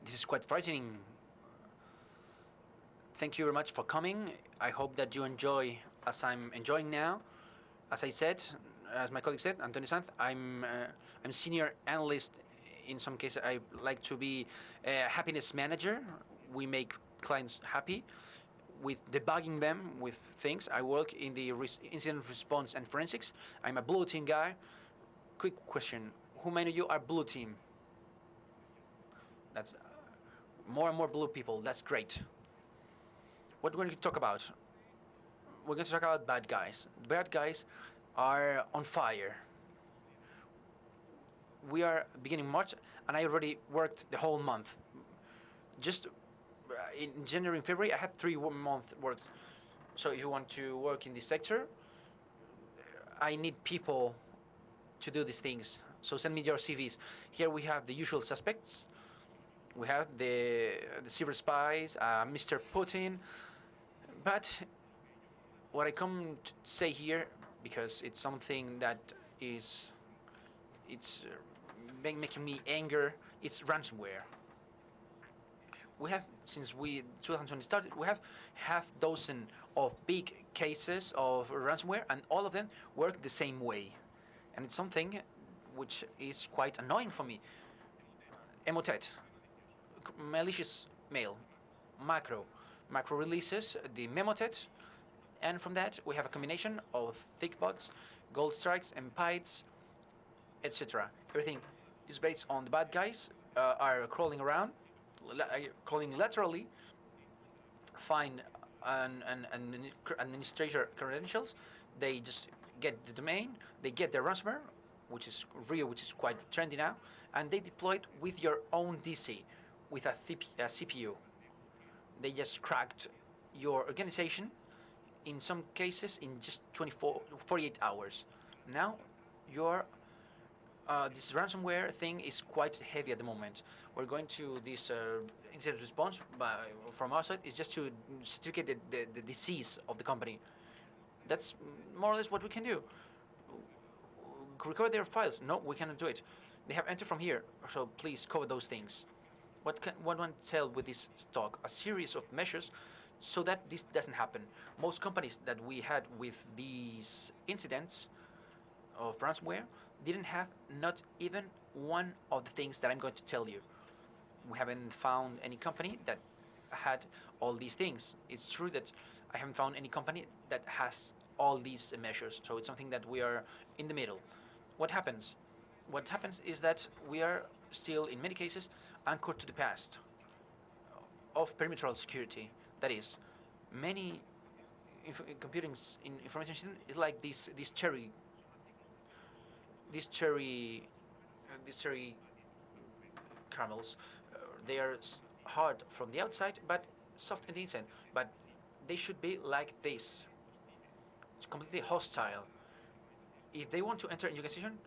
This is quite frightening. Thank you very much for coming. I hope that you enjoy as I'm enjoying now. As I said, as my colleague said, Antonio Sanz, I'm senior analyst. In some cases, I like to be a happiness manager. We make clients happy with debugging them with things. I work in the incident response and forensics. I'm a blue team guy. Quick question: who many of you are blue team? That's more and more blue people. That's great. What we're going to talk about? We're going to talk about bad guys. Bad guys are on fire. We are beginning March, and I already worked the whole month. Just in January and February, I had 3 months worked. So if you want to work in this sector, I need people to do these things. So send me your CVs. Here we have the usual suspects. We have the civil spies, Mr. Putin. But what I come to say here, because it's something that it's making me anger, it's ransomware. We have, since 2020 started, we have half dozen of big cases of ransomware, and all of them work the same way. And it's something which is quite annoying for me. Emotet, malicious mail, macro releases the memotet, and from that we have a combination of thick bots, gold strikes, and pites, etc. Everything is based on the bad guys are crawling around, crawling laterally, find an administrator credentials. They just get the domain, they get their ransomware, which is real, which is quite trendy now, and they deploy it with your own DC, with a CPU. They just cracked your organization, in some cases in just 48 hours. Now your this ransomware thing is quite heavy at the moment. We're going to this incident response from our side is just to certificate the disease of the company. That's more or less what we can do. Recover their files. No, we cannot do it. They have entered from here, so please cover those things. What can one tell with this stock? A series of measures so that this doesn't happen. Most companies that we had with these incidents of ransomware didn't have not even one of the things that I'm going to tell you. We haven't found any company that had all these things. It's true that I haven't found any company that has all these measures. So it's something that we are in the middle. What happens? What happens is that we are still, in many cases, anchored to the past of perimeter security. That is, many computing information system is like this cherry caramels. They are hard from the outside, but soft in the inside. But they should be like this. It's completely hostile. If they want to enter in your organization,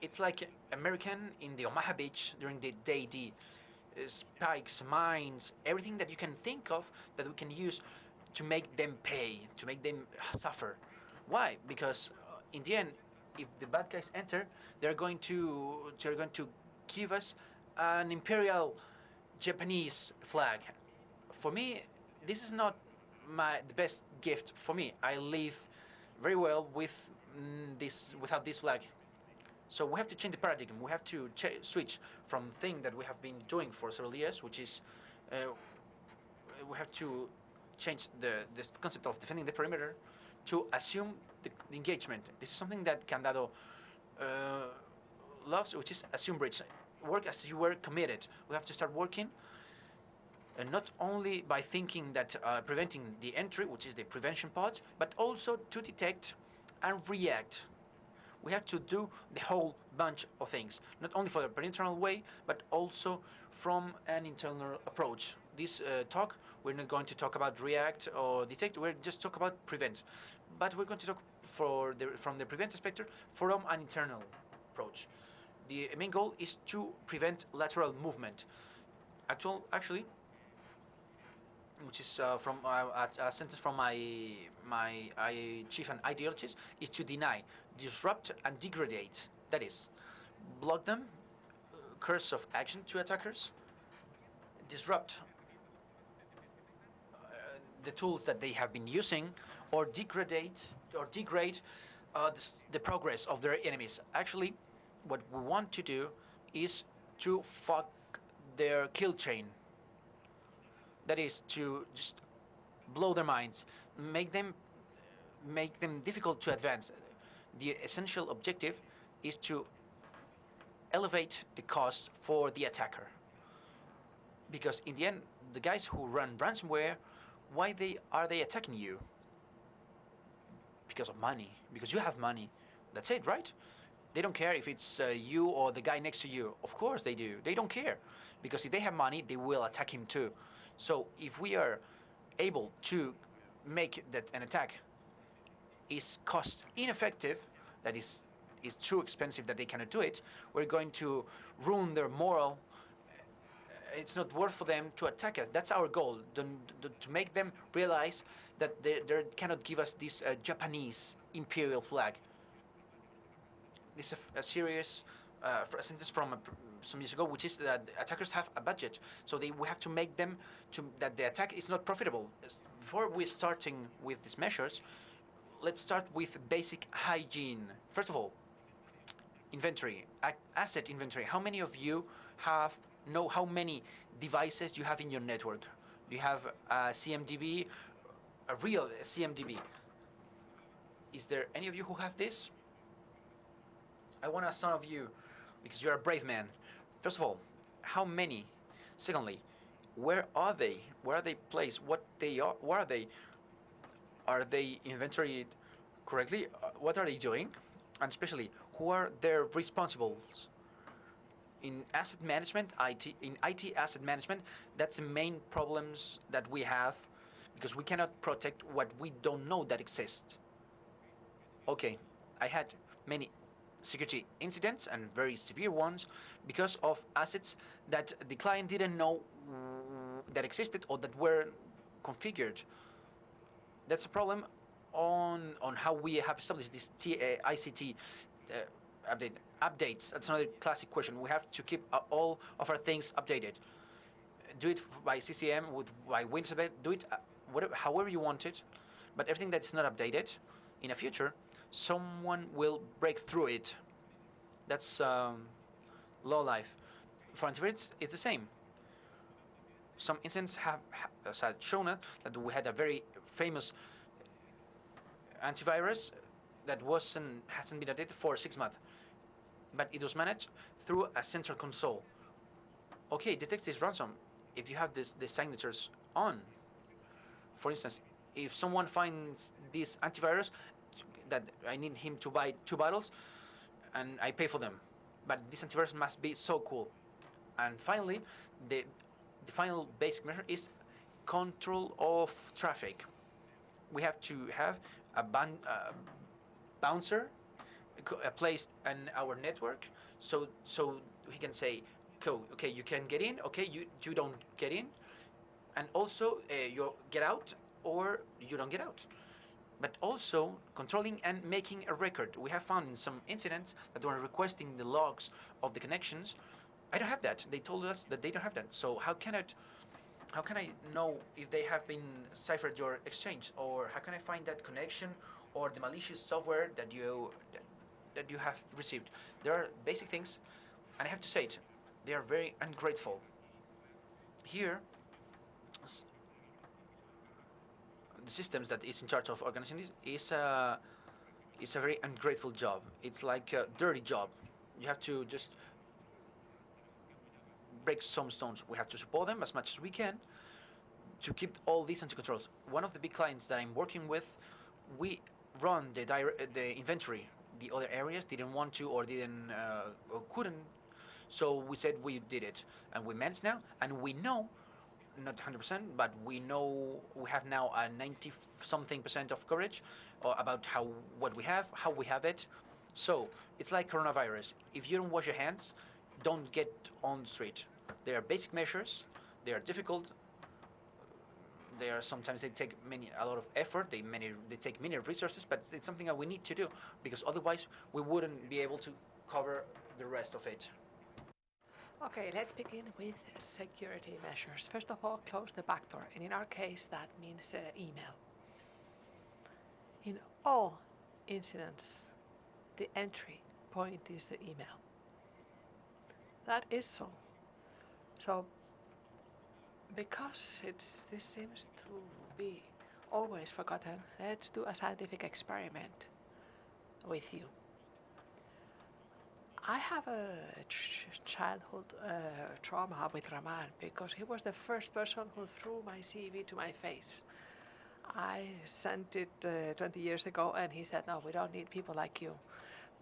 it's like American in the Omaha Beach during the day D. Spikes, mines, everything that you can think of that we can use to make them pay, to make them suffer. Why? Because in the end, if the bad guys enter, they're going to give us an imperial Japanese flag. For me, this is not the best gift for me. I live very well with this without this flag. So we have to change the paradigm. We have to switch from thing that we have been doing for several years, which is we have to change the concept of defending the perimeter to assume the engagement. This is something that Candado loves, which is assume bridge. Work as you were committed. We have to start working, and not only by thinking that preventing the entry, which is the prevention part, but also to detect and react. We have to do the whole bunch of things, not only for the perimetral way, but also from an internal approach. This talk, we're not going to talk about react or detect, we're just talk about prevent. But we're going to talk from the prevent spectrum from an internal approach. The main goal is to prevent lateral movement. Actually, which is from a sentence from my chief and ideologist, is to deny, disrupt, and degrade. That is, block them, curse of action to attackers, disrupt the tools that they have been using, or degrade the progress of their enemies. Actually, what we want to do is to fuck their kill chain. That is to just blow their minds, make them difficult to advance. The essential objective is to elevate the cost for the attacker. Because in the end, the guys who run ransomware, why are they attacking you? Because of money. Because you have money. That's it, right? They don't care if it's you or the guy next to you. Of course they do. They don't care. Because if they have money, they will attack him too. So if we are able to make that an attack is cost ineffective, that is too expensive that they cannot do it, we're going to ruin their moral. It's not worth for them to attack us. That's our goal, to make them realize that they cannot give us this Japanese imperial flag. This is a serious a sentence from some years ago, which is that attackers have a budget, so we have to make them that the attack is not profitable. Before we starting with these measures, let's start with basic hygiene. First of all, inventory, asset inventory. How many of you know how many devices you have in your network? Do you have a CMDB, a real CMDB? Is there any of you who have this? I want to ask some of you, because you're a brave man. First of all, how many? Secondly, where are they? Where are they placed? What are they? Are they inventoried correctly? What are they doing? And especially, who are their responsibles? In asset management, in IT asset management, that's the main problems that we have, because we cannot protect what we don't know that exists. Okay, I had many security incidents, and very severe ones, because of assets that the client didn't know that existed or that were configured. That's a problem on how we have established this ICT updates. That's another classic question. We have to keep all of our things updated. Do it by CCM, by Windows Update, do it however you want it, but everything that's not updated, in the future, someone will break through it. That's low life. For antivirus, it's the same. Some incidents have shown us that we had a very famous antivirus that hasn't been updated for 6 months, but it was managed through a central console. Okay, detects this ransom if you have the signatures on. For instance, if someone finds this antivirus that I need him to buy 2 bottles, and I pay for them, but this antivirus must be so cool. And finally, the final basic measure is control of traffic. We have to have a bouncer placed in our network, so he can say, okay, you can get in, okay, you don't get in, and also you get out or you don't get out. But also controlling and making a record. We have found in some incidents that when requesting the logs of the connections, I don't have that. They told us that they don't have that. So how can I know if they have been ciphered your exchange, or how can I find that connection or the malicious software that you have received? There are basic things, and I have to say it, they are very ungrateful. Here, the systems that is in charge of organizing this is a very ungrateful job. It's like a dirty job. You have to just break some stones. We have to support them as much as we can to keep all these under control. One of the big clients that I'm working with, we run the inventory. The other areas didn't want to or didn't or couldn't, so we said we did it, and we managed now, and we know, not 100%, but we know we have now a 90-something% of coverage about what we have, how we have it. So it's like coronavirus. If you don't wash your hands, don't get on the street. There are basic measures. They are difficult. Sometimes they take a lot of effort. They take many resources, but it's something that we need to do, because otherwise we wouldn't be able to cover the rest of it. Okay, let's begin with security measures. First of all, close the back door, and in our case, that means email. In all incidents, the entry point is the email. That is so. So, because this seems to be always forgotten, let's do a scientific experiment with you. I have a childhood trauma with Raman because he was the first person who threw my CV to my face. I sent it 20 years ago and he said, no, we don't need people like you.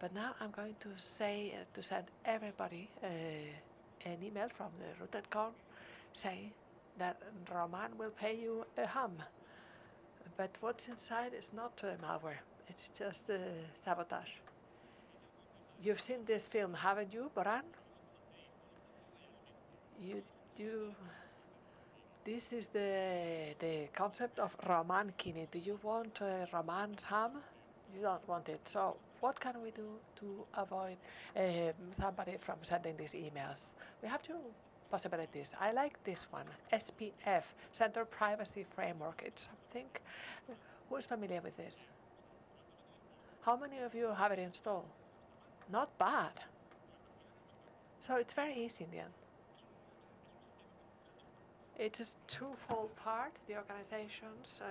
But now I'm going to say to send everybody an email from the RootedCon saying that Raman will pay you a hum. But what's inside is not malware, it's just sabotage. You've seen this film, haven't you, Boran? You do. This is the concept of Romankini. Do you want Roman's ham? You don't want it. So what can we do to avoid somebody from sending these emails? We have two possibilities. I like this one, SPF, Center Privacy Framework. It's something. Who is familiar with this? How many of you have it installed? Not bad. So it's very easy in the end. It's a twofold part. The organizations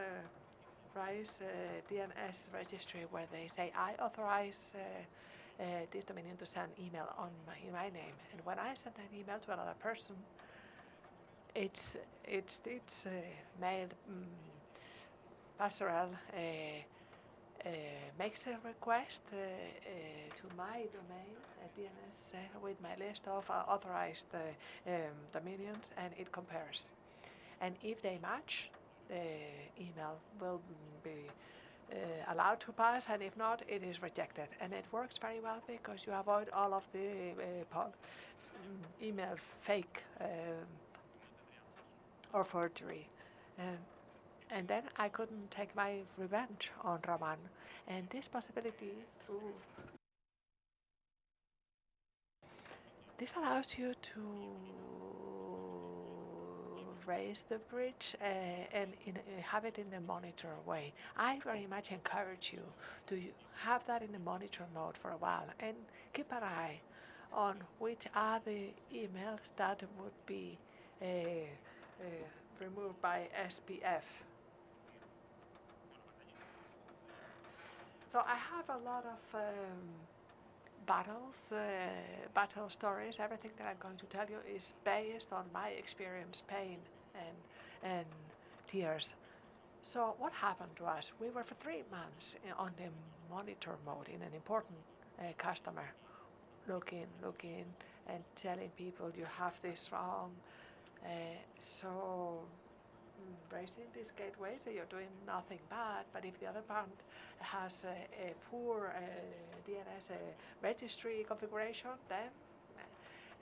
raise a DNS registry where they say, I authorize this dominion to send email in my name. And when I send an email to another person, it's mailed passerelle makes a request to my domain DNS with my list of authorized dominions, and it compares. And if they match, the email will be allowed to pass, and if not, it is rejected. And it works very well because you avoid all of the email fake or forgery. And then I couldn't take my revenge on Raman. And this possibility this allows you to raise the bridge and have it in the monitor way. I very much encourage you to have that in the monitor mode for a while and keep an eye on which are the emails that would be removed by SPF. So I have a lot of battle stories. Everything that I'm going to tell you is based on my experience, pain and tears. So what happened to us? We were for 3 months on the monitor mode in an important customer, looking and telling people you have this wrong. So raising this gateway, so you're doing nothing bad, but if the other band has a poor DNS registry configuration, then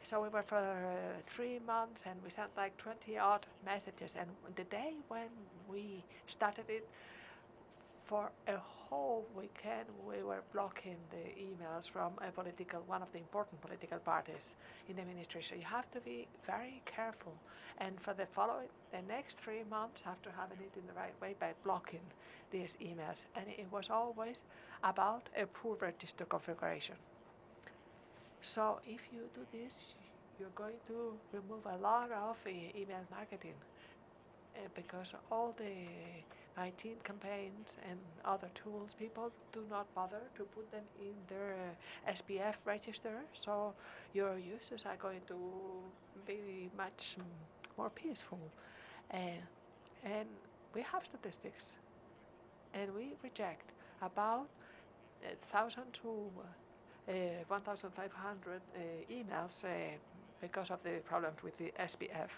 so we were for 3 months and we sent like 20 odd messages, and the day when we started it, for a whole weekend we were blocking the emails from one of the important political parties in the ministry. So you have to be very careful, and for the next 3 months after having it in the right way, by blocking these emails. And it was always about a poor register configuration. So if you do this, you're going to remove a lot of email marketing because all the IT campaigns and other tools, people do not bother to put them in their SPF register, so your users are going to be much more peaceful. And we have statistics, and we reject about 1,000 to 1,500 emails because of the problems with the SPF.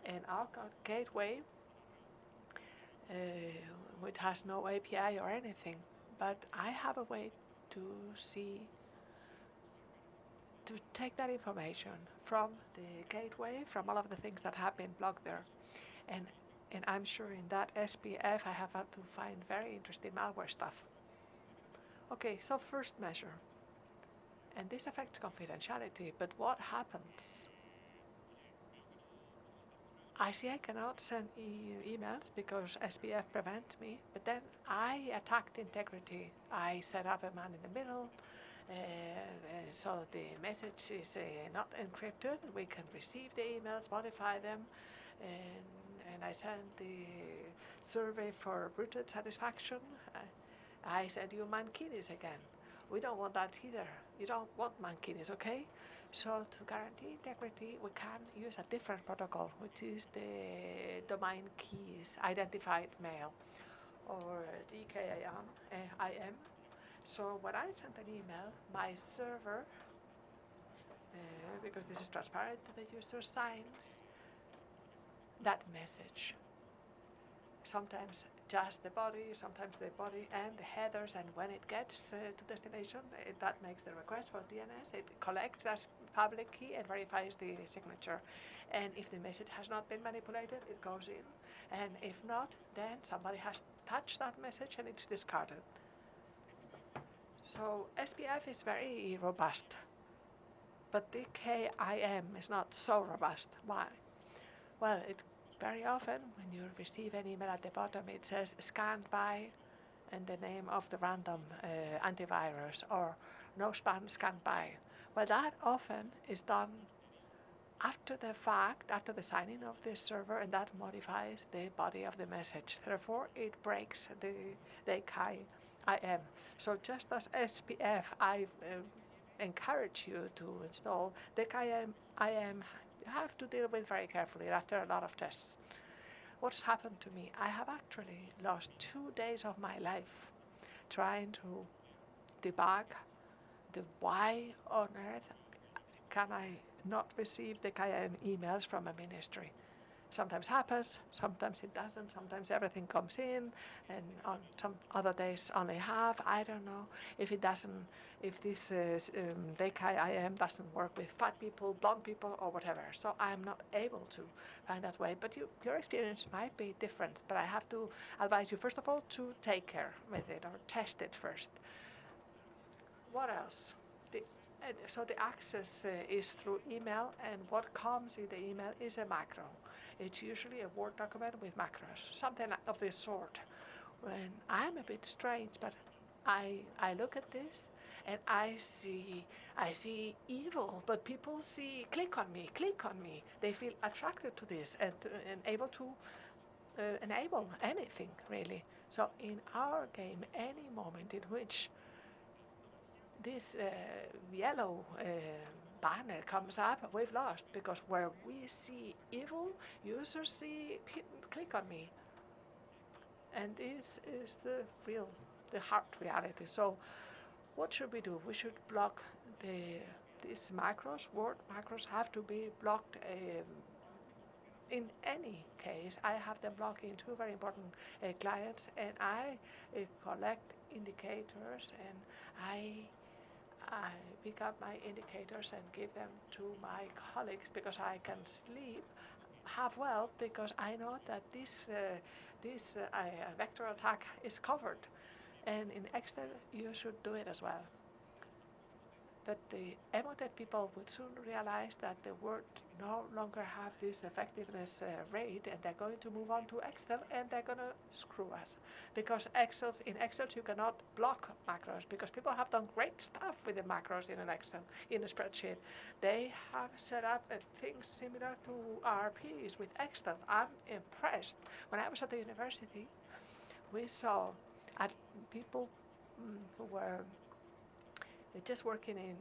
And our gateway, which has no API or anything, but I have a way to take that information from the gateway, from all of the things that have been blocked there. And I'm sure in that SPF I have had to find very interesting malware stuff. Okay, so first measure. And this affects confidentiality, but what happens I see I cannot send emails because SPF prevents me, but then I attacked integrity. I set up a man in the middle, so the message is not encrypted. We can receive the emails, modify them, and I sent the survey for rooted satisfaction. I said, you mankinis again. We don't want that either. You don't want mankinis, okay? So to guarantee integrity, we can use a different protocol, which is the domain keys identified mail, or DKIM. So when I send an email, my server, because this is transparent to the user, signs that message. Sometimes just the body, sometimes the body and the headers, and when it gets to destination, that makes the request for DNS. It collects that public key and verifies the signature. And if the message has not been manipulated, it goes in. And if not, then somebody has touched that message and it's discarded. So SPF is very robust, but the KIM is not so robust. Why? Well, it very often when you receive an email at the bottom, it says scanned by and the name of the random antivirus, or no spam scanned by. Well, that often is done after the fact, after the signing of the server, and that modifies the body of the message. Therefore, it breaks the KIM. So just as SPF, I encourage you to install the KIM. You have to deal with very carefully after a lot of tests. What's happened to me? I have actually lost 2 days of my life trying to debug the why on earth can I not receive the KIM emails from a ministry. Sometimes happens, sometimes it doesn't, sometimes everything comes in, and on some other days only half. I don't know if it doesn't, if this DKIM doesn't work with fat people, blonde people, or whatever. So I'm not able to find that way. But your experience might be different. But I have to advise you, first of all, to take care with it or test it first. What else? So the access is through email, and what comes in the email is a macro. It's usually a Word document with macros, something of this sort. When I'm a bit strange, but I look at this and I see evil, but people see click on me. They feel attracted to this and able to enable anything really. So in our game, any moment in which this yellow banner comes up, we've lost, because where we see evil, users see click on me. And this is the hard reality. So what should we do? We should block these macros. Word macros have to be blocked. In any case, I have them blocked in 2 very important clients, and I collect indicators, and I pick up my indicators and give them to my colleagues, because I can sleep half well, because I know that this vector attack is covered. And in Excel, you should do it as well. But the emoted people would soon realize that the Word no longer have this effectiveness rate, and they're going to move on to Excel, and they're going to screw us. Because in Excel you cannot block macros, because people have done great stuff with the macros in an Excel, in a spreadsheet. They have set up things similar to RPs with Excel. I'm impressed. When I was at the university, we saw people who were just working in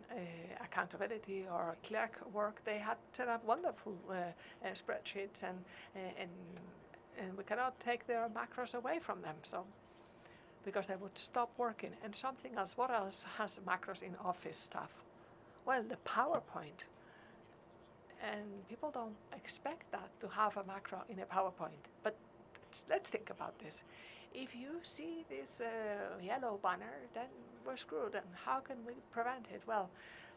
accountability or clerk work. They had set up wonderful spreadsheets, and we cannot take their macros away from them. So, because they would stop working. And something else. What else has macros in office stuff? Well, the PowerPoint. And people don't expect that to have a macro in a PowerPoint. But let's think about this. If you see this yellow banner, then we're screwed. And how can we prevent it? Well,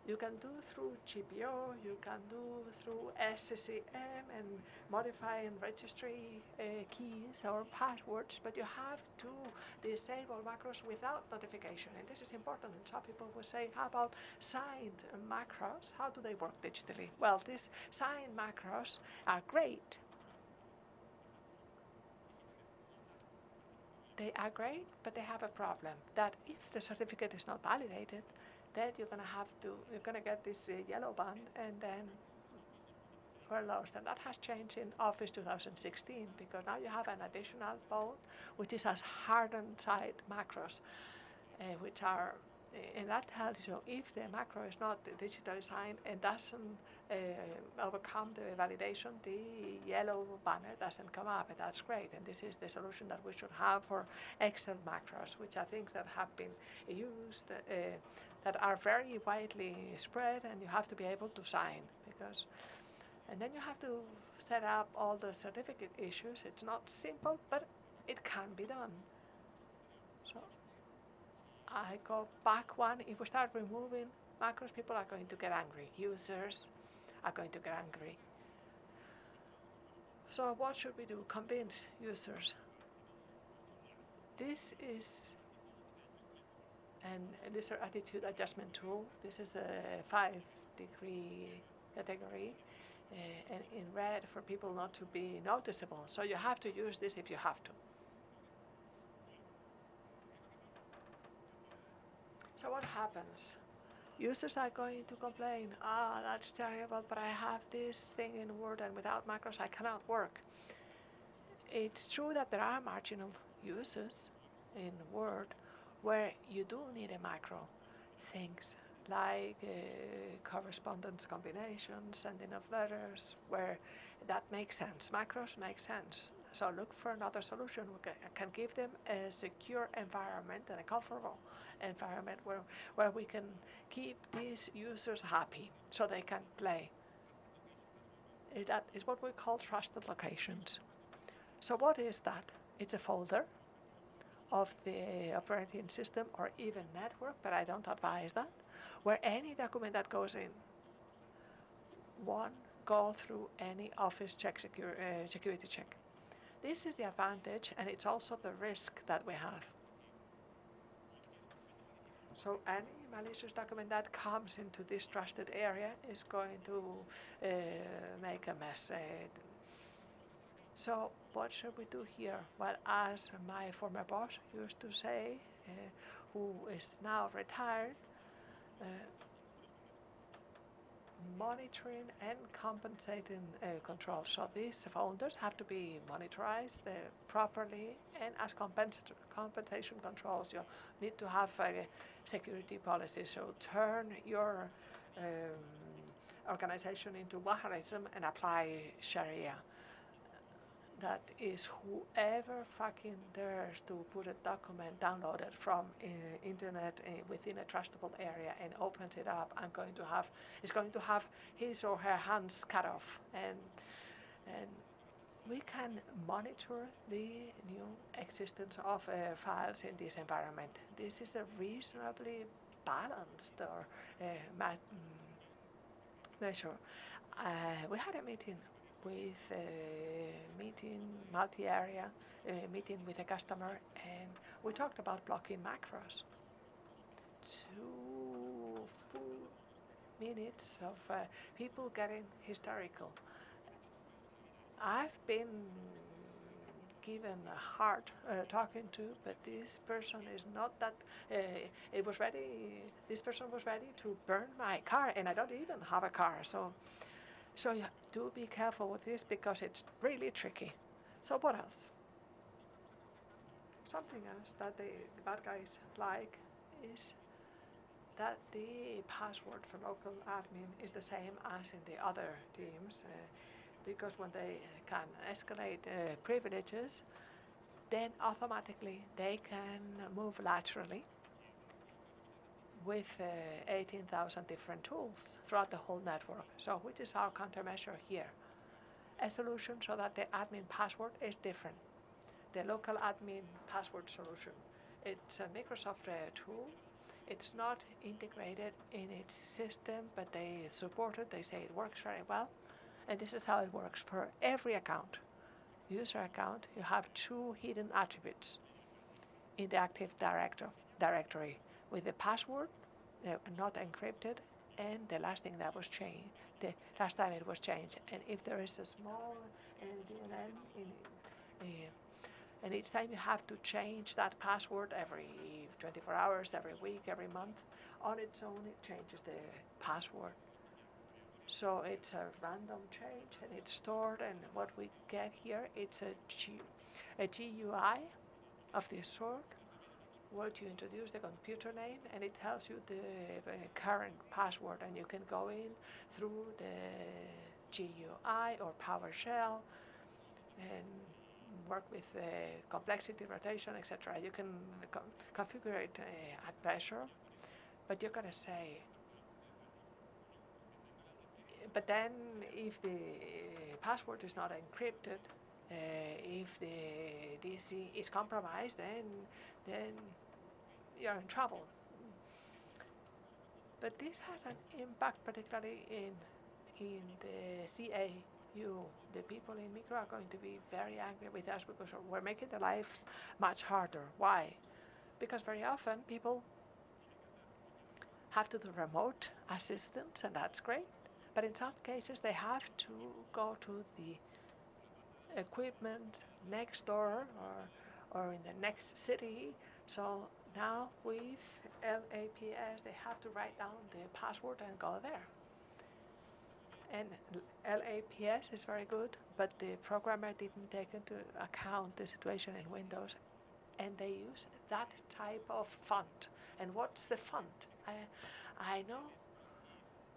you can do through GPO, you can do through SCCM and modifying registry keys or passwords, but you have to disable macros without notification. And this is important. And some people will say, how about signed macros? How do they work digitally? Well, these signed macros are great they are great, but they have a problem that if the certificate is not validated, then you're gonna get this yellow band, and then we're lost. And that has changed in Office 2016 because now you have an additional mode which is as hardened side macros, which are and that tells you if the macro is not digitally signed and doesn't overcome the validation, the yellow banner doesn't come up, and that's great. And this is the solution that we should have for Excel macros, which are things that have been used, that are very widely spread, and you have to be able to sign because. And then you have to set up all the certificate issues. It's not simple, but it can be done. So I go back one. If we start removing macros, people are going to get angry. Users are going to get angry. So what should we do? Convince users. This is an user attitude adjustment tool. This is a 5-degree category. And in red for people not to be noticeable. So you have to use this if you have to. So what happens? Users are going to complain, that's terrible, but I have this thing in Word and without macros I cannot work. It's true that there are marginal uses in Word where you do need a macro. Things like correspondence combinations, sending of letters, where that makes sense. Macros make sense. So look for another solution. We can give them a secure environment and a comfortable environment where we can keep these users happy so they can play. That is what we call trusted locations. So what is that? It's a folder of the operating system or even network, but I don't advise that, where any document that goes in won't go through any Office security check. This is the advantage, and it's also the risk that we have. So any malicious document that comes into this trusted area is going to make a mess. So what should we do here? Well, as my former boss used to say, who is now retired, monitoring and compensating control. So these folders have to be monitorized properly, and as compensation controls, you need to have a security policy. So turn your organization into Waharism and apply Sharia. That is whoever fucking dares to put a document downloaded from internet within a trustable area and opens it up, is going to have his or her hands cut off. And we can monitor the new existence of files in this environment. This is a reasonably balanced or measure. We had a meeting with multi-area meeting with a customer, and we talked about blocking macros. 2 full minutes of people getting hysterical. I've been given a hard talking to, but this person is not that. This person was ready to burn my car, and I don't even have a car. So you do be careful with this because it's really tricky. So what else? Something else that the bad guys like is that the password for local admin is the same as in the other teams, because when they can escalate privileges, then automatically they can move laterally with 18,000 different tools throughout the whole network. So which is our countermeasure here? A solution so that the admin password is different. The local admin password solution. It's a Microsoft tool. It's not integrated in its system, but they support it. They say it works very well. And this is how it works for every account. User account, you have 2 hidden attributes in the Active Directory with the password not encrypted, and the last thing that was changed, the last time it was changed. And if there is a small DNN And each time you have to change that password every 24 hours, every week, every month. On its own, it changes the password. So it's a random change and it's stored, and what we get here, it's a GUI of this sort. What you introduce the computer name, and it tells you the current password, and you can go in through the GUI or PowerShell and work with complexity, rotation, etc. You can configure it at pleasure, but you're going to say, but then if the password is not encrypted, if the DC is compromised, then you're in trouble. But this has an impact, particularly in the CAU. The people in micro are going to be very angry with us because we're making their lives much harder. Why? Because very often people have to do remote assistance, and that's great. But in some cases, they have to go to the equipment next door or in the next city. So now with LAPS, they have to write down the password and go there. And LAPS is very good, but the programmer didn't take into account the situation in Windows, and they use that type of font. And what's the font? I know.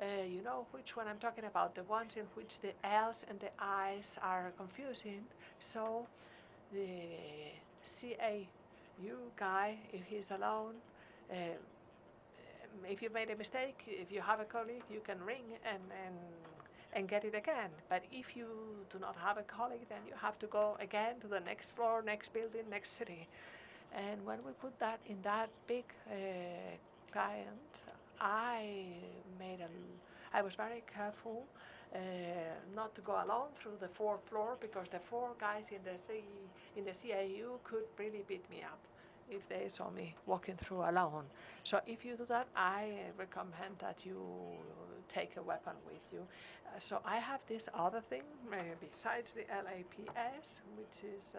You know which one I'm talking about, the ones in which the L's and the I's are confusing. So the CAU guy, if he's alone, if you made a mistake, if you have a colleague, you can ring and get it again. But if you do not have a colleague, then you have to go again to the next floor, next building, next city. And when we put that in that big client, I was very careful not to go alone through the fourth floor, because the four guys in the CAU could really beat me up if they saw me walking through alone. So if you do that, I recommend that you take a weapon with you. So I have this other thing besides the LAPS, which is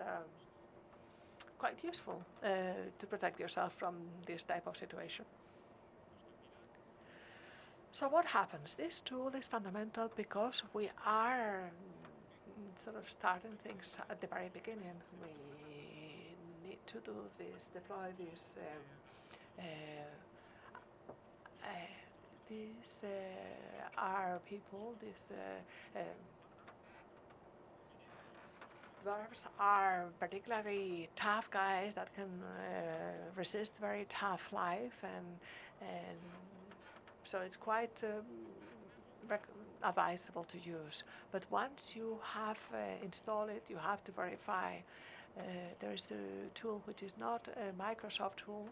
quite useful to protect yourself from this type of situation. So what happens? This tool is fundamental because we are sort of starting things at the very beginning. We need to do this, deploy this. These are people, these dwarves are particularly tough guys that can resist very tough life, and so it's quite advisable to use. But once you have installed it, you have to verify. There's a tool which is not a Microsoft tool,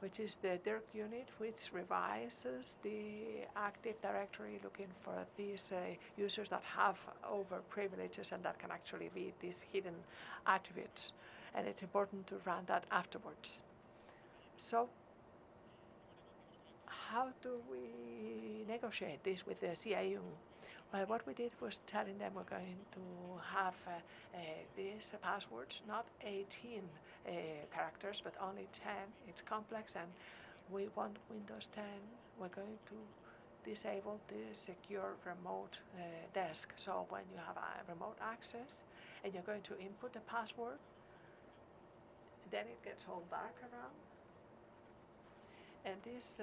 which is the Dirk unit, which revises the Active Directory looking for these users that have over privileges and that can actually read these hidden attributes. And it's important to run that afterwards. So how do we negotiate this with the CAU? Well, what we did was telling them we're going to have these passwords, not 18 characters, but only 10. It's complex, and we want Windows 10. We're going to disable the secure remote desk. So when you have a remote access and you're going to input the password, then it gets all dark around. And this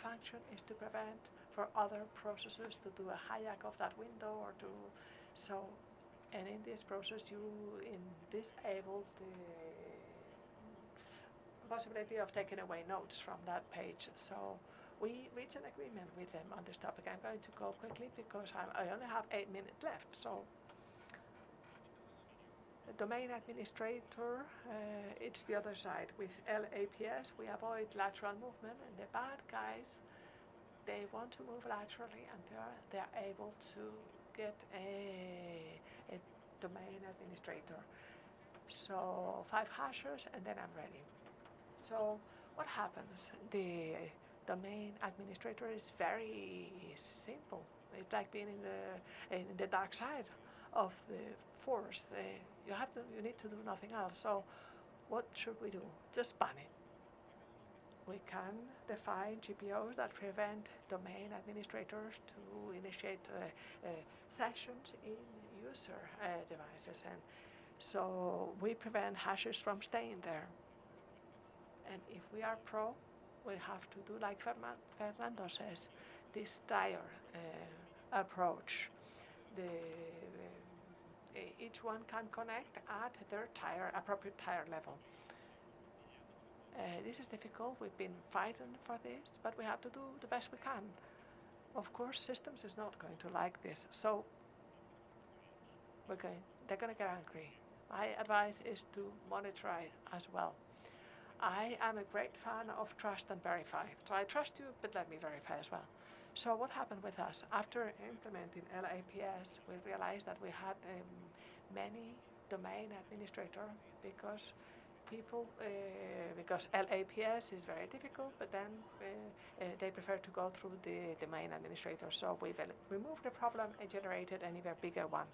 function is to prevent for other processes to do a hijack of that window or to and in this process you disable the possibility of taking away notes from that page. So we reached an agreement with them on this topic. I'm going to go quickly because I only have 8 minutes left. So the domain administrator, it's the other side. With LAPS, we avoid lateral movement, and the bad guys, they want to move laterally, and they're able to get a domain administrator. So 5 hashes, and then I'm ready. So what happens? The domain administrator is very simple. It's like being in the dark side of the force. You need to do nothing else. So what should we do? Just ban it. We can define GPOs that prevent domain administrators to initiate sessions in user devices, and so we prevent hashes from staying there. And if we are pro, we have to do like Fernando says, this tier approach. Each one can connect at their appropriate tier level. This is difficult. We've been fighting for this, but we have to do the best we can. Of course, systems is not going to like this, so they're going to get angry. My advice is to monitor it as well. I am a great fan of trust and verify. So I trust you, but let me verify as well. So what happened with us? After implementing LAPS, we realized that we had many domain administrators because because LAPS is very difficult, but then they prefer to go through the domain administrator. So we've removed the problem and generated an even bigger one.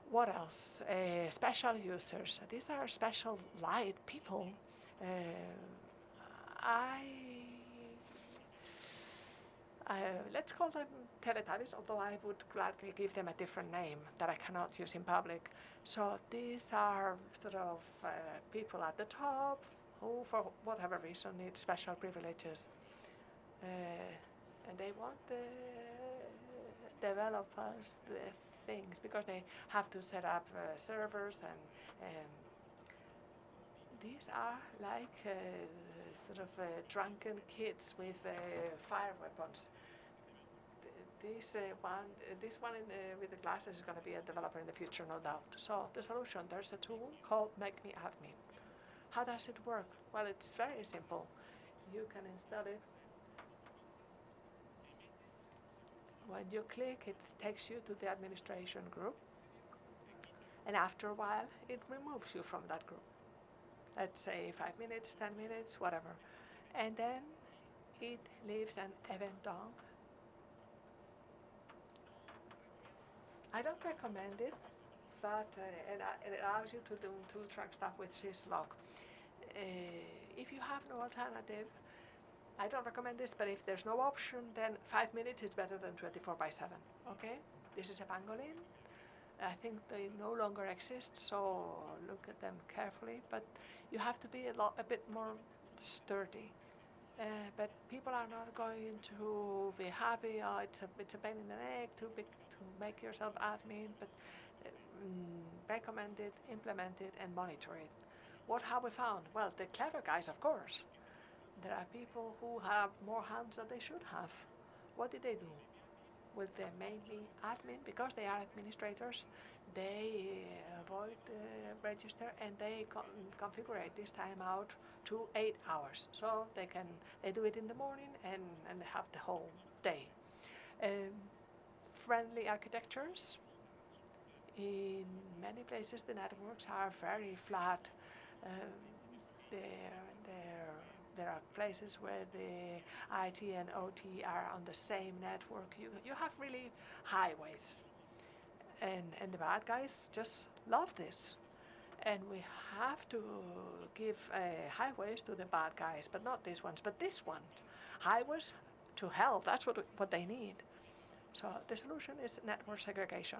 What else? Special users. These are special light people. Let's call them Teletubbies, although I would gladly give them a different name that I cannot use in public. So these are sort of people at the top who, for whatever reason, need special privileges. And they want the developers the things because they have to set up servers, and these are like sort of drunken kids with fire weapons. This one with the glasses is going to be a developer in the future, no doubt. So the solution, there's a tool called Make Me Admin. How does it work? Well, it's very simple. You can install it. When you click, it takes you to the administration group. And after a while, it removes you from that group. Let's say 5 minutes, 10 minutes, whatever. And then it leaves an event on. I don't recommend it, but it allows you to do tool track stuff with syslog. If you have no alternative, I don't recommend this, but if there's no option, then 5 minutes is better than 24/7. Okay? This is a pangolin. I think they no longer exist, so look at them carefully. But you have to be a bit more sturdy. But people are not going to be happy. Oh, it's a pain in the neck to make yourself admin. But recommend it, implement it, and monitor it. What have we found? Well, the clever guys, of course. There are people who have more hands than they should have. What did they do? With the maybe admin, because they are administrators, they avoid the register and they configure this time out to 8 hours. So they do it in the morning and they have the whole day. Friendly architectures. In many places the networks are very flat. There are places where the IT and OT are on the same network. You have really highways. And the bad guys just love this. And we have to give highways to the bad guys, but not these ones, but this one. Highways to hell, that's what they need. So the solution is network segregation.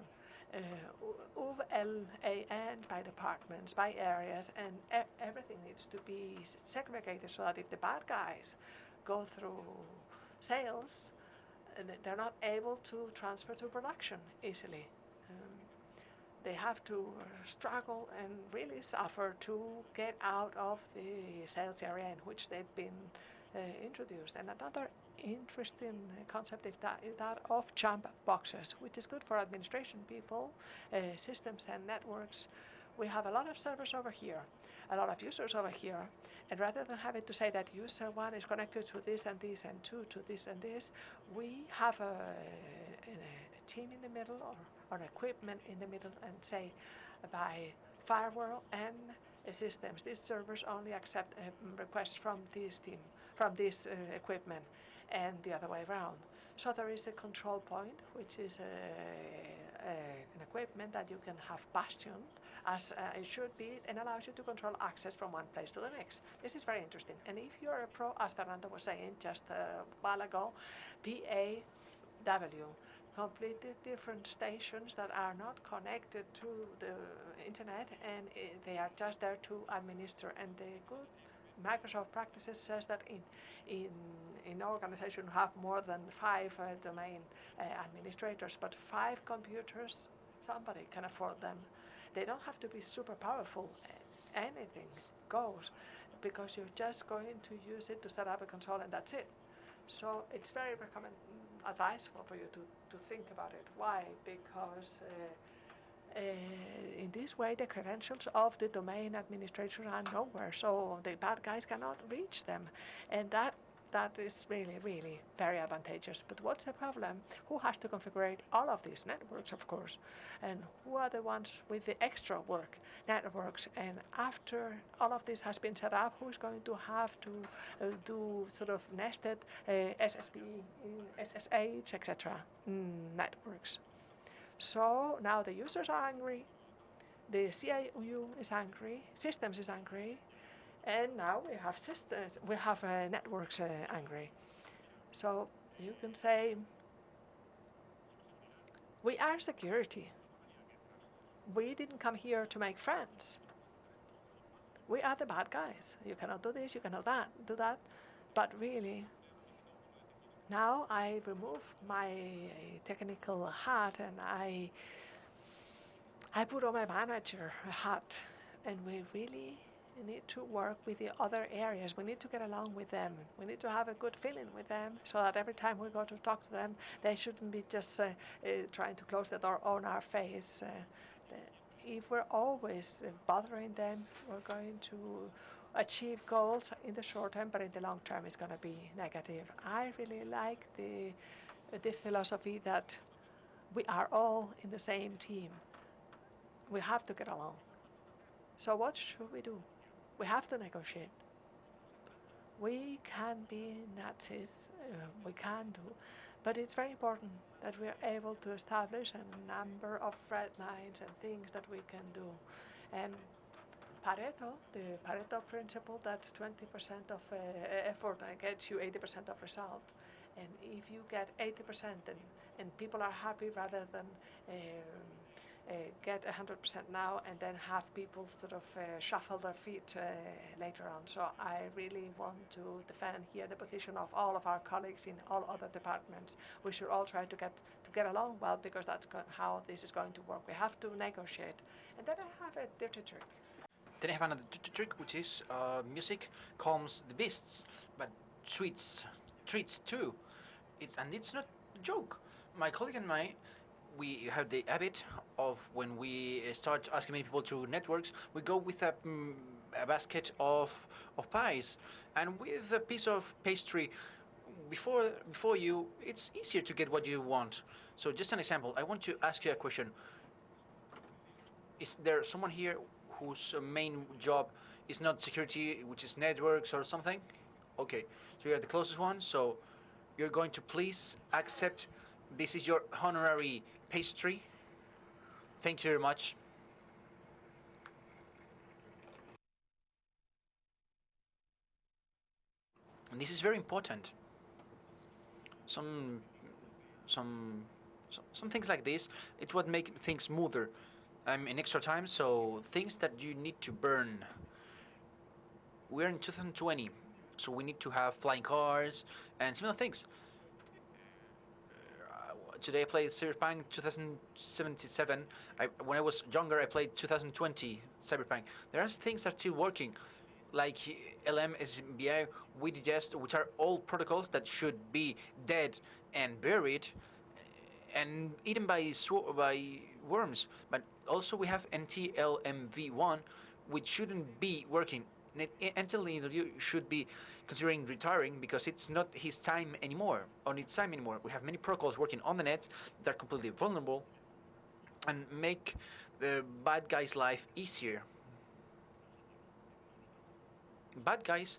LAN by departments, by areas, and everything needs to be segregated so that if the bad guys go through sales, they're not able to transfer to production easily. They have to struggle and really suffer to get out of the sales area in which they've been introduced. And another interesting concept is that of jump boxes, which is good for administration people, systems and networks. We have a lot of servers over here, a lot of users over here, and rather than having to say that user 1 is connected to this and this and 2 to this and this, we have a team in the middle or equipment in the middle and say by firewall and systems, these servers only accept requests from this team, from this equipment, and the other way around. So there is a control point, which is an equipment that you can have bastion as it should be, and allows you to control access from one place to the next. This is very interesting. And if you're a pro, as Fernando was saying just a while ago, PAW, completely different stations that are not connected to the internet, and they are just there to administer. And the good Microsoft practices says that in organization have more than 5 domain administrators, but 5 computers, somebody can afford them. They don't have to be super powerful. Anything goes, because you're just going to use it to set up a console, and that's it. So it's very advisable for you to think about it. Why? Because in this way, the credentials of the domain administrators are nowhere, so the bad guys cannot reach them, and that is really, really very advantageous. But what's the problem? Who has to configure all of these networks, of course, and who are the ones with the extra work? Networks. And after all of this has been set up, who's going to have to do sort of nested SSP, SSH, etc. networks? So now the users are angry, the CIU is angry, systems is angry, and now we have systems, we have networks angry. So you can say, we are security. We didn't come here to make friends. We are the bad guys. You cannot do this, you cannot do that. But really, now I remove my technical hat and I put on my manager hat, and we really need to work with the other areas. We need to get along with them. We need to have a good feeling with them, so that every time we go to talk to them, they shouldn't be just trying to close the door on our face. If we're always bothering them, we're going to achieve goals in the short term, but in the long term it's going to be negative. I really like this philosophy that we are all in the same team. We have to get along. So what should we do? We have to negotiate. We can be Nazis, we can do, but it's very important that we are able to establish a number of red lines and things that we can do. And the Pareto principle, that 20% of effort gets you 80% of result. And if you get 80% and people are happy, rather than get 100% now and then have people sort of shuffle their feet later on. So I really want to defend here the position of all of our colleagues in all other departments. We should all try to get along well, because that's how this is going to work. We have to negotiate. And then I have a dirty trick. Then I have another trick, which is music calms the beasts, but sweets treats too. It's not a joke. My colleague and we have the habit of, when we start asking many people to networks, we go with a basket of pies, and with a piece of pastry before you, it's easier to get what you want. So just an example, I want to ask you a question. Is there someone here whose main job is not security, which is networks or something? Okay, so you're the closest one, so you're going to please accept this is your honorary pastry. Thank you very much. And this is very important. Some things like this, it's what make things smoother. I'm in extra time, so things that you need to burn. We're in 2020, so we need to have flying cars and similar things. Today I played Cyberpunk 2077. When I was younger, I played 2020 Cyberpunk. There are things that are still working, like LM, SBI, WDGest, which are all protocols that should be dead and buried and eaten by worms. But also we have NTLMV1, which shouldn't be working. Until you should be considering retiring, because it's not his time anymore, on its time anymore. We have many protocols working on the net that are completely vulnerable and make the bad guy's life easier. Bad guys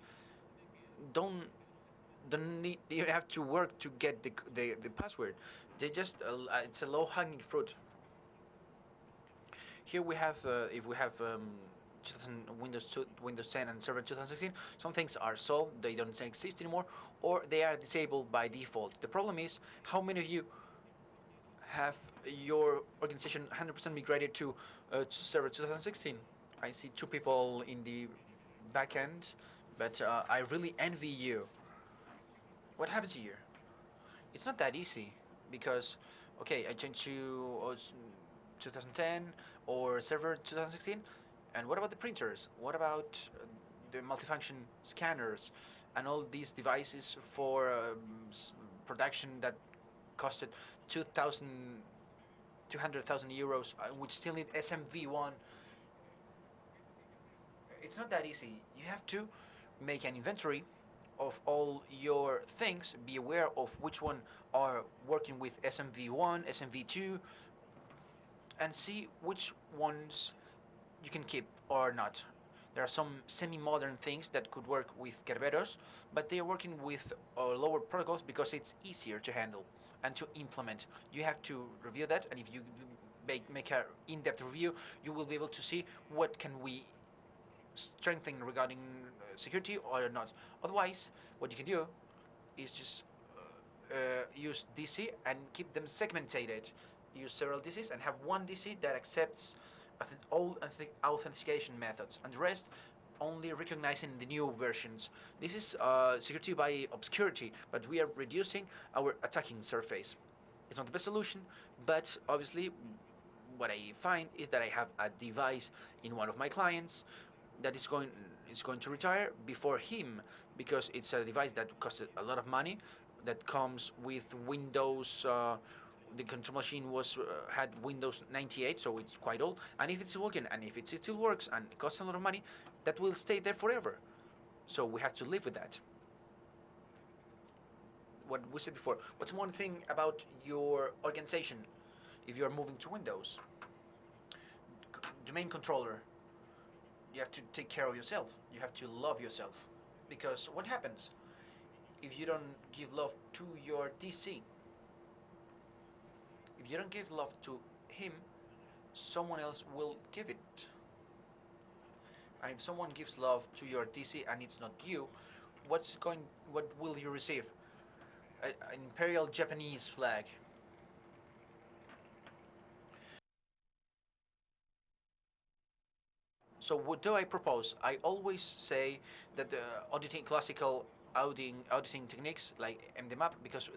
don't need, you have to work to get the password. They just it's a low-hanging fruit. Here we have, if we have 2000 Windows 10 and Server 2016, some things are solved, they don't exist anymore, or they are disabled by default. The problem is how many of you have your organization 100% migrated to Server 2016. I see 2 people in the back end, but I really envy you. What happens here? It's not that easy because, okay, I changed to 2010 or Server 2016, and what about the printers? What about the multifunction scanners and all these devices for production that costed 200,000 euros, which still need SMV1. It's not that easy. You have to make an inventory of all your things, be aware of which one are working with SMV1, SMV2, and see which ones you can keep or not. There are some semi-modern things that could work with caramelos, but they are working with lower protocols because it's easier to handle and to implement. You have to review that, and if you make an in-depth review, you will be able to see what can we strengthen regarding security or not. Otherwise, what you can do is just use DC and keep them segmented. Use several DCs and have one DC that accepts all authentication methods, and the rest only recognizing the new versions. This is security by obscurity, but we are reducing our attacking surface. It's not the best solution, but obviously what I find is that I have a device in one of my clients that is going to retire before him, because it's a device that costs a lot of money, that comes with Windows. The control machine had Windows 98, so it's quite old. And if it's still working, and if it still works, and it costs a lot of money, that will stay there forever. So we have to live with that. What we said before. What's one thing about your organization if you are moving to Windows? Domain controller. You have to take care of yourself. You have to love yourself. Because what happens if you don't give love to your DC? If you don't give love to him, someone else will give it. And if someone gives love to your DC and it's not you, what will you receive? An imperial Japanese flag. So what do I propose? I always say that auditing classical auditing techniques like MDMAP, because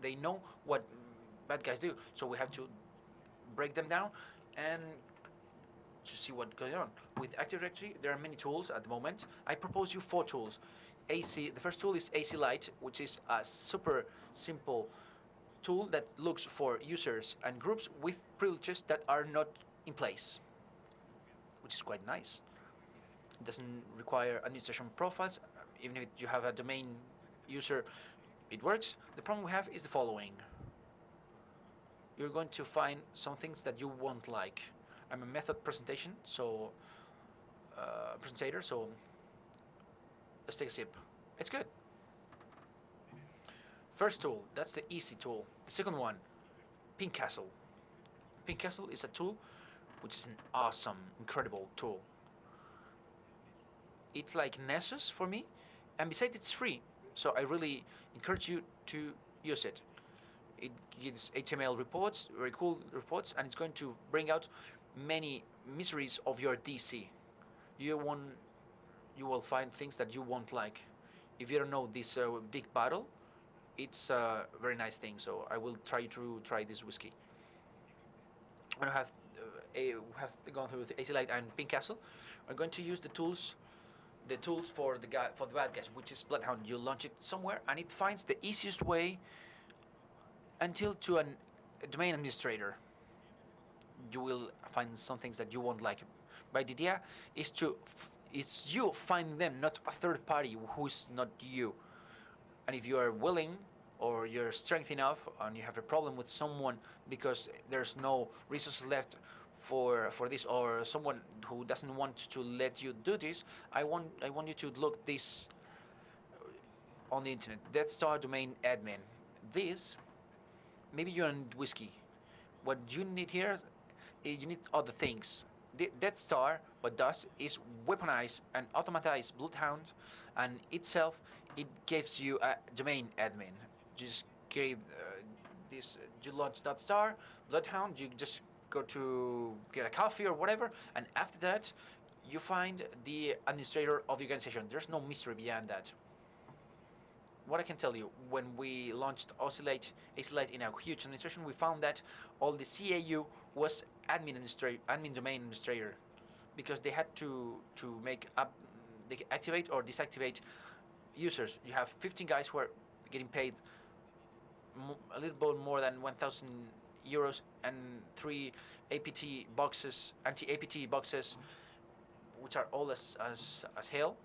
they know what bad guys do. So we have to break them down and to see what's going on. With Active Directory, there are many tools at the moment. I propose you 4 tools. AC. The first tool is AC Lite, which is a super simple tool that looks for users and groups with privileges that are not in place, which is quite nice. It doesn't require administration profiles. Even if you have a domain user, it works. The problem we have is the following. You're going to find some things that you won't like. I'm a method presentator, so let's take a sip. It's good. First tool, that's the easy tool. The second one, Pink Castle. Pink Castle is a tool which is an awesome, incredible tool. It's like Nessus for me, and besides it's free, so I really encourage you to use it. It gives HTML reports, very cool reports, and it's going to bring out many miseries of your DC. You will find things that you won't like. If you don't know this big battle, it's a very nice thing. So I will try to try this whiskey. I have gone through the AC Light and Pink Castle. We're going to use the tools for the bad guys, which is Bloodhound. You launch it somewhere, and it finds the easiest way until to a domain administrator. You will find some things that you won't like. But the idea is it's you finding them, not a third party who is not you. And if you are willing, or you're strength enough, and you have a problem with someone because there's no resources left for this, or someone who doesn't want to let you do this, I want you to look this on the internet. That's our domain admin. This, maybe you need whiskey. What you need here you need other things. The Death Star, what does is weaponize and automatize Bloodhound, and itself it gives you a domain admin. You just give this. You launch Death Star, Bloodhound. You just go to get a coffee or whatever, and after that, you find the administrator of the organization. There's no mystery beyond that. What I can tell you, when we launched Oscillate in a huge administration, we found that all the CAU was admin domain administrator, because they had to make up, they activate or deactivate users. You have 15 guys who are getting paid a little bit more than 1,000 euros and 3 APT boxes, anti-APT boxes, which are all as hell.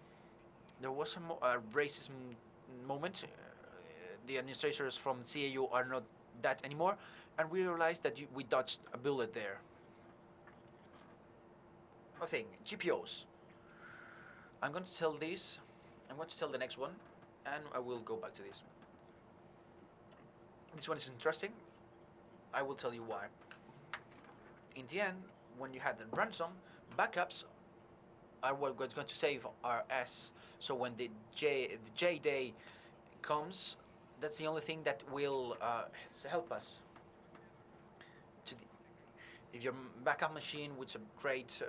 There was a racism moment. The administrators from CAU are not that anymore, and we realized that we dodged a bullet there. I think GPOs. I'm going to tell this. I'm going to tell the next one, and I will go back to this. This one is interesting. I will tell you why. In the end, when you had the ransom, backups are what's going to save our ass. So when the J day comes, that's the only thing that will help us. If your backup machine with a great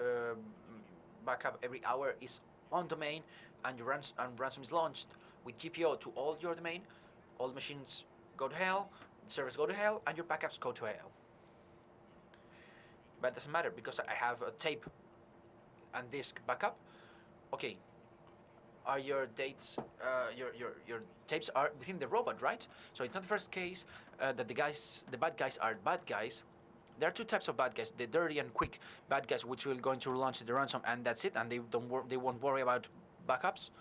backup every hour is on domain, and your ransom is launched with GPO to all your domain, all the machines go to hell, the servers go to hell, and your backups go to hell. But it doesn't matter, because I have a tape and disk backup. Okay, are your dates, your tapes are within the robot, right? So it's not the first case that the bad guys are bad guys. There are two types of bad guys: the dirty and quick bad guys, which will going to launch the ransom and that's it, and they won't worry about backups.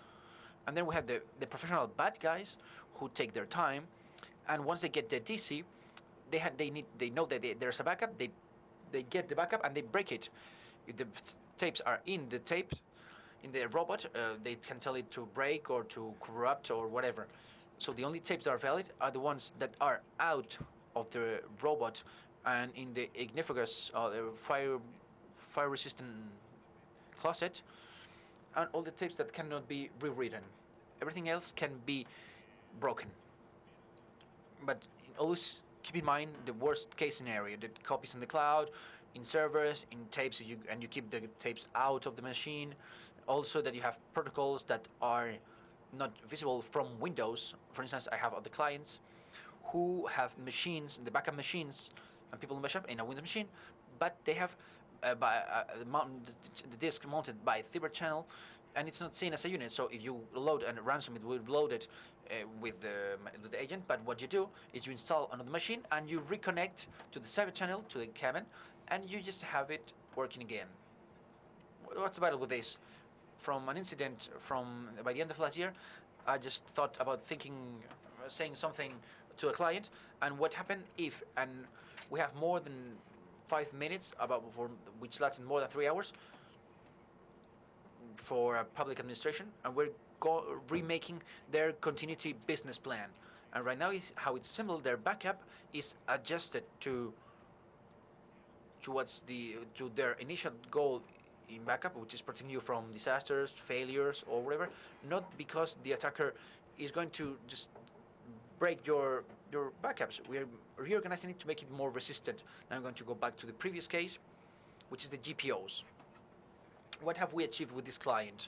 And then we have the professional bad guys who take their time, and once they get the DC, they know that there's a backup. They get the backup and they break it. If the tapes are in the robot, they can tell it to break or to corrupt or whatever. So the only tapes that are valid are the ones that are out of the robot and in the ignifugus, fire resistant closet, and all the tapes that cannot be rewritten. Everything else can be broken. But always keep in mind the worst case scenario: the copies in the cloud, in servers, in tapes, and you keep the tapes out of the machine. Also, that you have protocols that are not visible from Windows. For instance, I have other clients who have machines, the backup machines, and people in backup in a Windows machine, but they have the disk mounted by Thibert channel, and it's not seen as a unit. So if you load a ransom, it will load it with the agent. But what you do is you install another machine and you reconnect to the server channel, to the cabin, and you just have it working again. What's the matter with this? From an incident from by the end of last year, I just thought about saying something to a client, and what happened if, and we have more than 5 minutes which lasts more than 3 hours for a public administration, and we're remaking their continuity business plan. And right now, how it's assembled, their backup is adjusted to their initial goal in backup, which is protecting you from disasters, failures, or whatever. Not because the attacker is going to just break your backups. We are reorganizing it to make it more resistant. Now I'm going to go back to the previous case, which is the GPOs. What have we achieved with this client?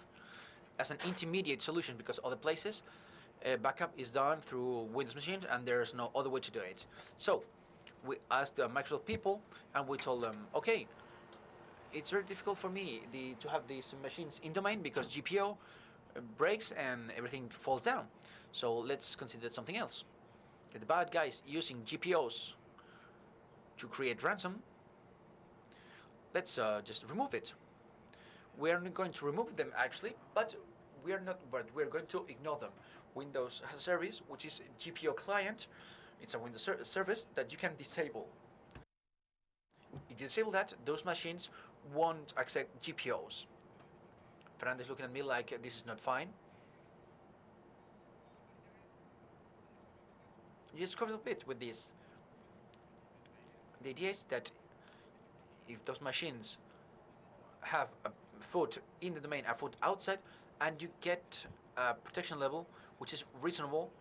As an intermediate solution, because other places, backup is done through Windows machines, and there's no other way to do it. So we asked the Microsoft people, and we told them, okay, it's very difficult for me to have these machines in domain because GPO breaks and everything falls down. So let's consider something else. If the bad guys using GPOs to create ransom, let's just remove it. We are not going to remove them actually, but we're going to ignore them. Windows has a service which is GPO client. It's a Windows service that you can disable. If you disable that, those machines won't accept GPOs. Fernando is looking at me like this is not fine. You just cover a bit with this. The idea is that if those machines have a foot in the domain, a foot outside, and you get a protection level which is reasonable,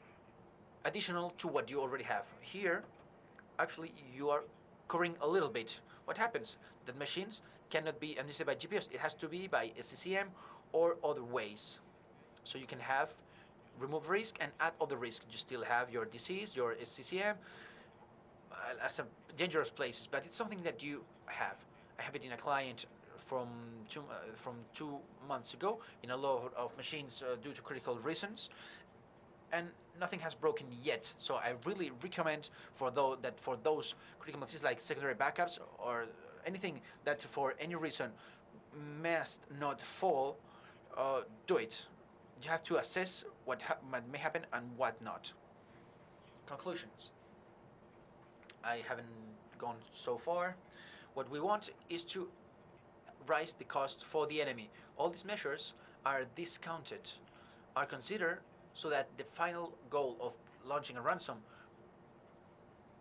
additional to what you already have. Here, actually, you are covering a little bit. What happens? That machines cannot be administered by GPS. It has to be by SCCM or other ways. So you can have remove risk and add other risk. You still have your disease, your SCCM, as a dangerous places, but it's something that you have. I have it in a client from from 2 months ago in a lot of machines due to critical reasons, and nothing has broken yet. So I really recommend for those critical machines like secondary backups or anything that for any reason must not fall, do it. You have to assess what may happen and what not. Conclusions. I haven't gone so far. What we want is to raise the cost for the enemy. All these measures are discounted, are considered so that the final goal of launching a ransom,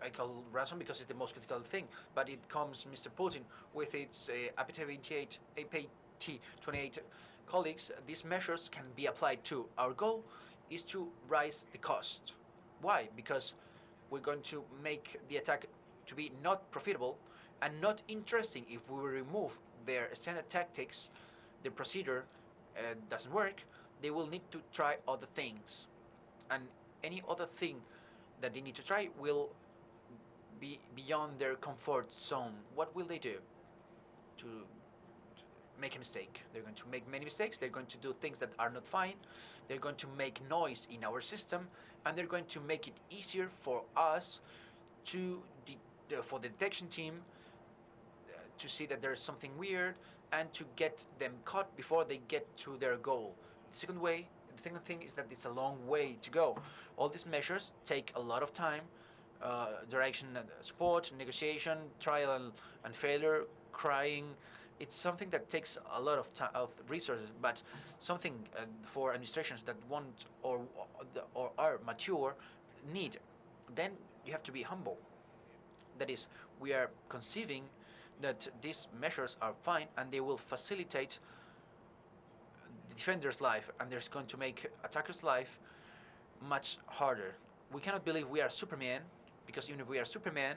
I call ransom because it's the most critical thing, but it comes Mr. Putin with its APT28 colleagues. These measures can be applied to. Our goal is to raise the cost. Why? Because we're going to make the attack to be not profitable and not interesting. If we remove their standard tactics, the procedure doesn't work, they will need to try other things. And any other thing that they need to try will be beyond their comfort zone. What will they do? To make a mistake. They're going to make many mistakes. They're going to do things that are not fine. They're going to make noise in our system, and they're going to make it easier for us to for the detection team to see that there's something weird and to get them caught before they get to their goal. The second thing is that it's a long way to go. All these measures take a lot of time, direction and support, negotiation, trial and failure, crying. It's something that takes a lot of time, of resources, but something for administrations that want or are mature need. Then you have to be humble. That is, we are conceiving that these measures are fine and they will facilitate the defender's life, and they're going to make attacker's life much harder. We cannot believe we are Superman, because even if we are Superman,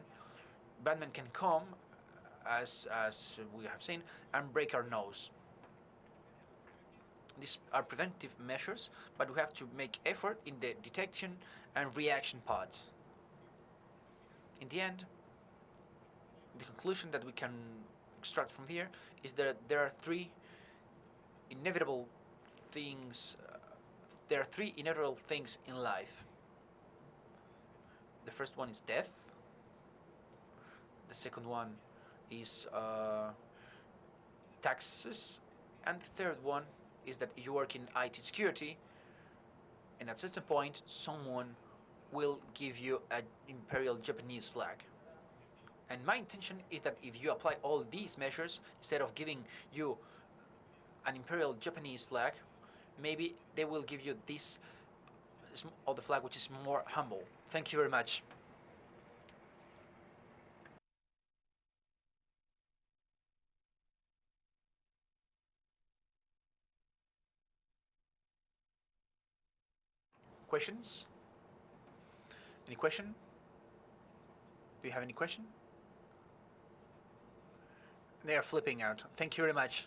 Batman can come, as we have seen, and break our nose. These are preventive measures, but we have to make effort in the detection and reaction part. In the end, the conclusion that we can extract from here is that there are three inevitable things. There are three inevitable things in life. The first one is death. The second one is taxes, and the third one is that you work in IT security, and at a certain point, someone will give you an imperial Japanese flag. And my intention is that if you apply all these measures, instead of giving you an imperial Japanese flag, maybe they will give you this other flag, which is more humble. Thank you very much. Questions? Any question? Do you have any question? They are flipping out. Thank you very much.